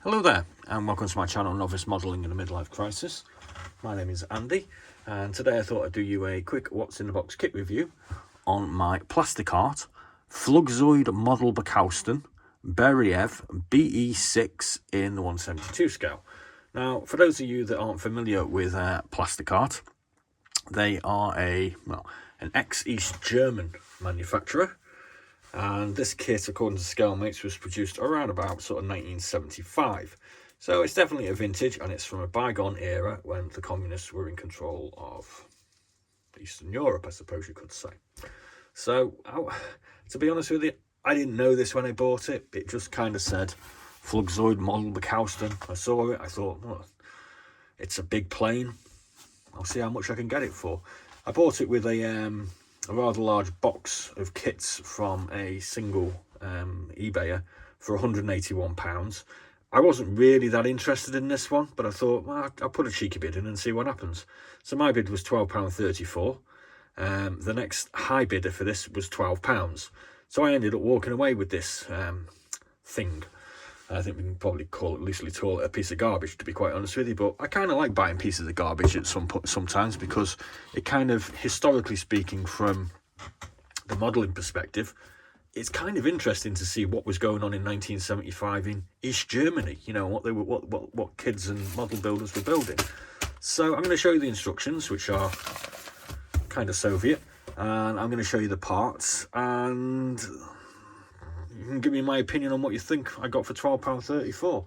Hello there, and welcome to my channel, Novice Modelling in a Midlife Crisis. My name is Andy, and today I thought I'd do you a quick What's in the Box kit review on my Plasticart Flugzeug Model Bekaustin Beriev BE-6 in the 172 scale. Now, for those of you that aren't familiar with Plasticart, they are an ex-East German manufacturer. And this kit, according to Scalemates, was produced around about sort of 1975. So it's definitely a vintage, and it's from a bygone era when the communists were in control of Eastern Europe, I suppose you could say. So, to be honest with you, I didn't know this when I bought it. It just kind of said Flugzeug Model Bekaustin. I saw it, I thought, well, it's a big plane. I'll see how much I can get it for. I bought it with a rather large box of kits from a single eBayer for £181. I wasn't really that interested in this one, but I thought, well, I'll put a cheeky bid in and see what happens. So my bid was £12.34. The next high bidder for this was £12. So I ended up walking away with this thing. I think we can probably loosely call it a piece of garbage, to be quite honest with you. But I kind of like buying pieces of garbage at sometimes, because it kind of, historically speaking, from the modelling perspective, it's kind of interesting to see what was going on in 1975 in East Germany. You know, what kids and model builders were building. So I'm going to show you the instructions, which are kind of Soviet, and I'm going to show you the parts, and you can give me my opinion on what you think I got for £12.34.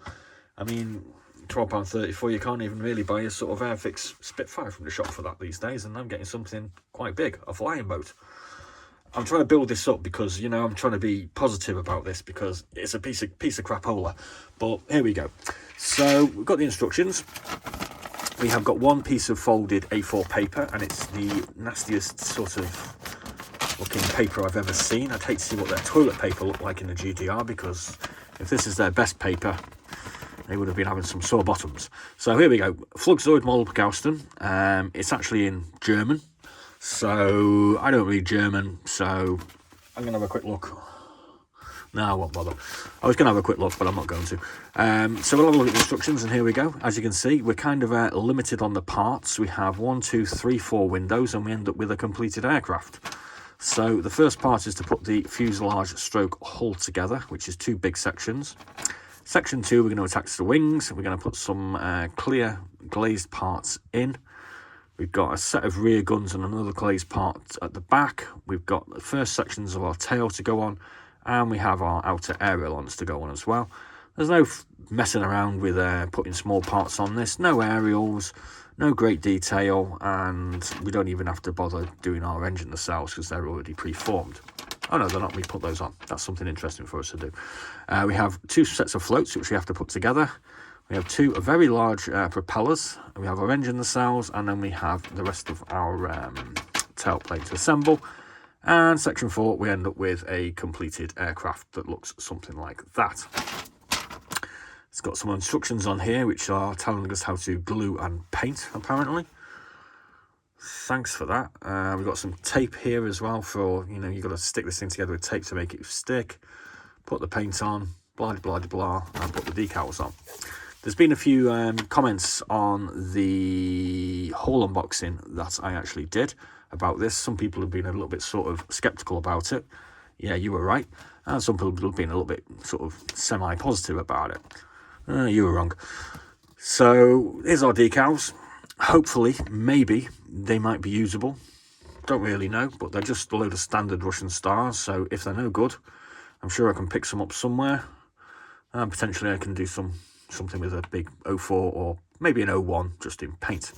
I mean, £12.34, you can't even really buy a sort of Airfix Spitfire from the shop for that these days, and I'm getting something quite big, a flying boat. I'm trying to build this up because, you know, I'm trying to be positive about this because it's a piece of crapola. But here we go. So we've got the instructions. We have got one piece of folded A4 paper, and it's the nastiest sort of looking paper I've ever seen. I'd hate to see what their toilet paper looked like in the GDR, because if this is their best paper, they would have been having some sore bottoms. So here we go. Flugzeug Model Bekaustin. It's actually in German, so I don't read German, so I'm going to have a quick look. No, I won't bother. I was going to have a quick look, but I'm not going to. So we'll have a look at the instructions, and here we go. As you can see, we're kind of limited on the parts. We have 1, 2, 3, 4 windows, and we end up with a completed aircraft. So the first part is to put the fuselage stroke hull together, which is 2 big sections. Section 2, we're going to attach the wings. We're going to put some clear glazed parts in. We've got a set of rear guns and another glazed part at the back. We've got the first sections of our tail to go on, and we have our outer aerialons to go on as well. There's no messing around with putting small parts on this. No aerials, no great detail, and we don't even have to bother doing our engine nacelles because they're already pre-formed. Oh no, they're not. We put those on. That's something interesting for us to do. We have 2 sets of floats which we have to put together. We have 2 very large propellers. We have our engine nacelles, and then we have the rest of our tailplate to assemble. And section 4, we end up with a completed aircraft that looks something like that. It's got some instructions on here which are telling us how to glue and paint, apparently. Thanks for that. We've got some tape here as well for, you know, you've got to stick this thing together with tape to make it stick. Put the paint on, blah, blah, blah, and put the decals on. There's been a few comments on the whole unboxing that I actually did about this. Some people have been a little bit sort of skeptical about it. Yeah, you were right. And some people have been a little bit sort of semi-positive about it. You were wrong. So here's our decals. Hopefully, maybe they might be usable. Don't really know, but they're just a load of standard Russian stars. So if they're no good, I'm sure I can pick some up somewhere. And potentially I can do something with a big 04 or maybe an 01 just in paint.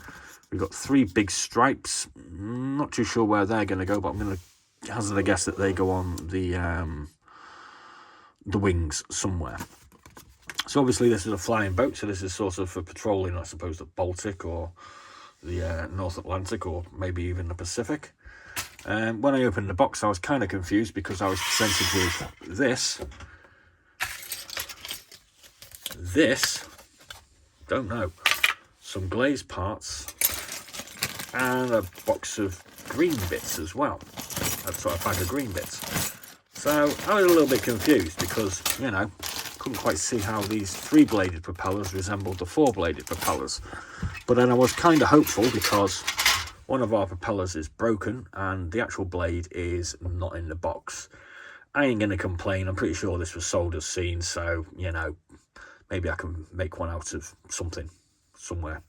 We've got 3 big stripes. Not too sure where they're going to go, but I'm going to hazard a guess that they go on the wings somewhere. So obviously this is a flying boat, so this is sort of for patrolling, I suppose, the Baltic or the North Atlantic, or maybe even the Pacific. When I opened the box, I was kind of confused because I was presented with this, don't know, some glazed parts, and a box of green bits as well. That's sort of a bag of green bits. So I was a little bit confused because, you know, couldn't quite see how these 3-bladed propellers resembled the 4-bladed propellers. But then I was kind of hopeful because one of our propellers is broken and the actual blade is not in the box. I ain't going to complain. I'm pretty sure this was sold as seen, so, you know, maybe I can make one out of something somewhere.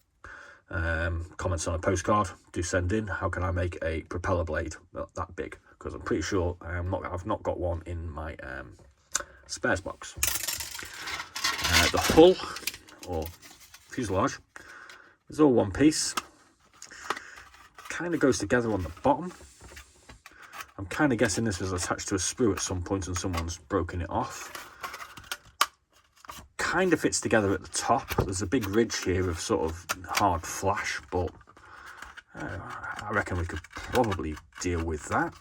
Comments on a postcard, do send in. How can I make a propeller blade that big? Because I'm pretty sure I've not got one in my spares box. The hull, or fuselage, is all one piece. Kind of goes together on the bottom. I'm kind of guessing this was attached to a sprue at some point and someone's broken it off. Kind of fits together at the top. There's a big ridge here of sort of hard flash, but I reckon we could probably deal with that.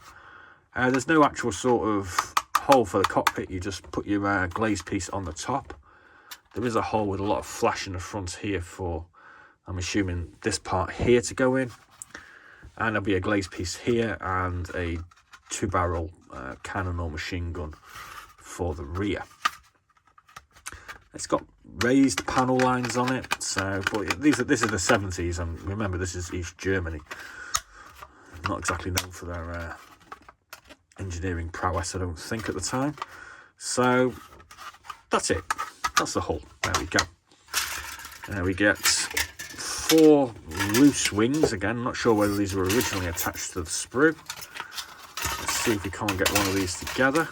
There's no actual sort of hole for the cockpit. You just put your glaze piece on the top. There is a hole with a lot of flash in the front here for, I'm assuming, this part here to go in. And there'll be a glaze piece here and a 2-barrel cannon or machine gun for the rear. It's got raised panel lines on it, so but this is the 70s, and remember this is East Germany. Not exactly known for their engineering prowess, I don't think, at the time. So that's it. That's the hull. There we go. We get 4 loose wings. Again, not sure whether these were originally attached to the sprue. Let's see if we can't get one of these together.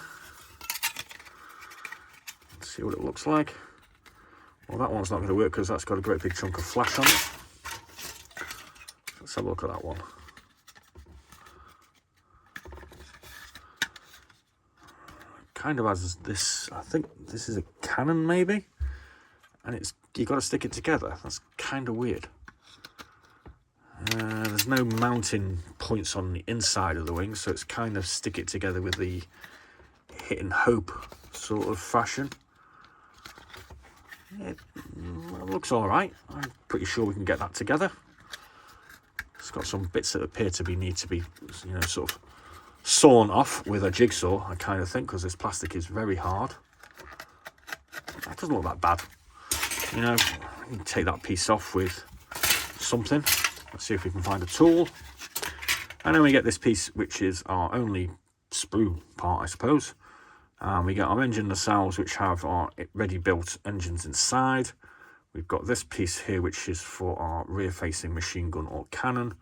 Let's see what it looks like. Well, that one's not going to work because that's got a great big chunk of flash on it. Let's have a look at that one. Kind of has this, I think this is a cannon maybe, and you've got to stick it together. That's kind of weird. There's no mounting points on the inside of the wing, so it's kind of stick it together with the hit and hope sort of fashion. It looks all right. I'm pretty sure we can get that together. It's got some bits that appear to need to be, you know, sort of sawn off with a jigsaw, I kind of think, because this plastic is very hard. That doesn't look that bad. You know, you can take that piece off with something. Let's see if we can find a tool. And then we get this piece, which is our only sprue part, I suppose. We get our engine nacelles, which have our ready-built engines inside. We've got this piece here, which is for our rear-facing machine gun or cannon.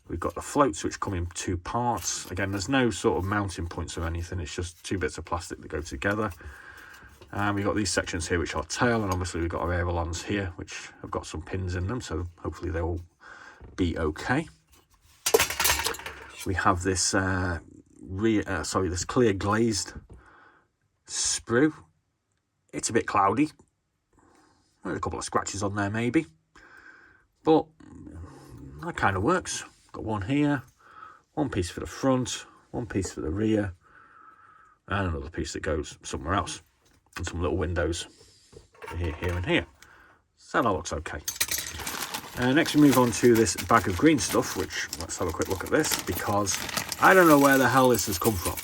We've got the floats, which come in 2 parts. Again, there's no sort of mounting points or anything. It's just 2 bits of plastic that go together. And we've got these sections here, which are tail. And obviously, we've got our ailerons here, which have got some pins in them. So hopefully they'll be okay. We have this this clear glazed sprue. It's a bit cloudy. There's a couple of scratches on there maybe, but that kind of works. Got one here, one piece for the front, one piece for the rear, and another piece that goes somewhere else, and some little windows here, and here. So that looks okay. Next we move on to this bag of green stuff, which let's have a quick look at this, because I don't know where the hell this has come from.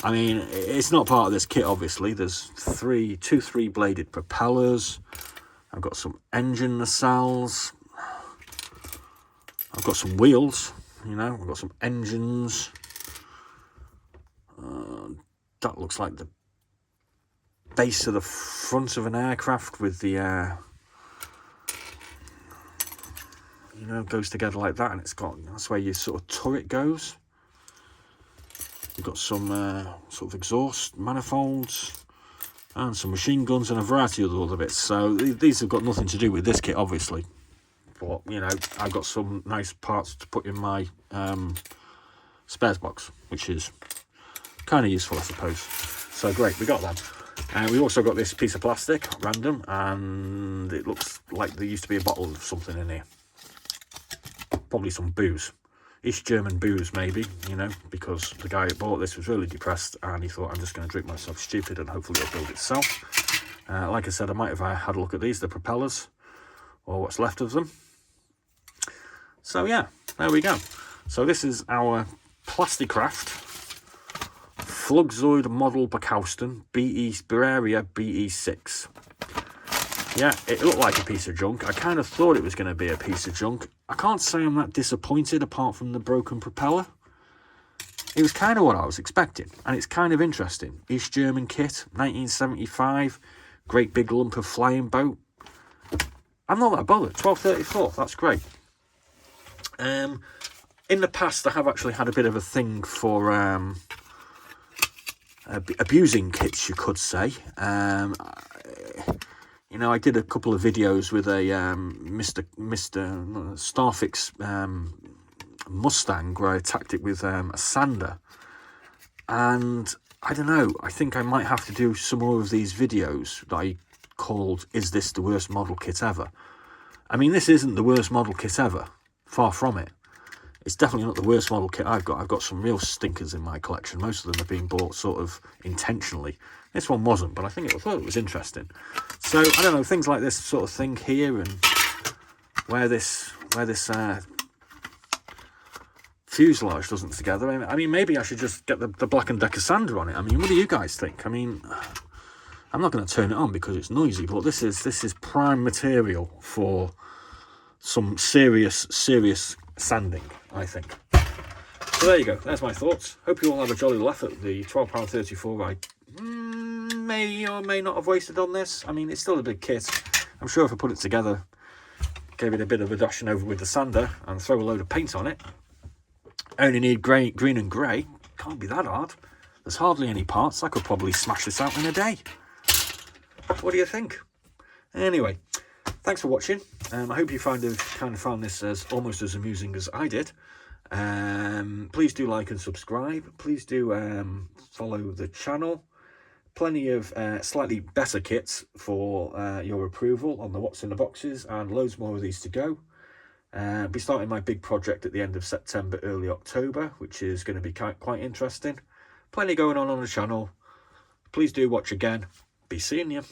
I mean, it's not part of this kit, obviously. There's two 3-bladed propellers. I've got some engine nacelles. I've got some wheels, you know. I've got some engines. That looks like the base of the front of an aircraft with the, you know, goes together like that. And that's where your sort of turret goes. We've got some sort of exhaust manifolds and some machine guns and a variety of other bits. So these have got nothing to do with this kit, obviously. But, you know, I've got some nice parts to put in my spares box, which is kind of useful, I suppose. So great, we got that. And we also got this piece of plastic, random, and it looks like there used to be a bottle of something in here. Probably some booze. East German booze, maybe, you know, because the guy who bought this was really depressed and he thought, I'm just going to drink myself stupid and hopefully it'll build itself. Like I said, I might have had a look at these, the propellers, or what's left of them. So yeah, there we go. So this is our Plasticart Flugzeug Model Bakauston Beriev BE-6. Yeah, it looked like a piece of junk. I kind of thought it was going to be a piece of junk. I can't say I'm that disappointed apart from the broken propeller. It was kind of what I was expecting, and it's kind of interesting. East German kit, 1975, great big lump of flying boat. I'm not that bothered. 1234, that's great. In the past, I have actually had a bit of a thing for abusing kits, you could say. You know, I did a couple of videos with a Mr. Starfix Mustang where I attacked it with a sander, and I don't know, I think I might have to do some more of these videos that I called "Is This the Worst Model Kit Ever?" I mean, this isn't the worst model kit ever, far from it. It's definitely not the worst model kit I've got. I've got some real stinkers in my collection. Most of them have been bought sort of intentionally. This one wasn't, but I thought it was interesting. So I don't know, things like this sort of thing here, and where this fuselage doesn't together. I mean, maybe I should just get the Black & Decker sander on it. I mean, what do you guys think? I mean, I'm not going to turn it on because it's noisy, but this is prime material for some serious sanding, I think. So there you go. There's my thoughts. Hope you all have a jolly laugh at the £12.34 I may or may not have wasted on this. I mean, it's still a big kit. I'm sure if I put it together, gave it a bit of a dashing over with the sander and throw a load of paint on it, I only need green and grey. Can't be that hard. There's hardly any parts. I could probably smash this out in a day. What do you think? Anyway, thanks for watching. I hope you found this as almost as amusing as I did. Please do like and subscribe. Please do follow the channel. Plenty of slightly better kits for your approval on the What's in the Boxes, and loads more of these to go. Be starting my big project at the end of September, early October, which is going to be quite interesting. Plenty going on the channel. Please do watch again. Be seeing you.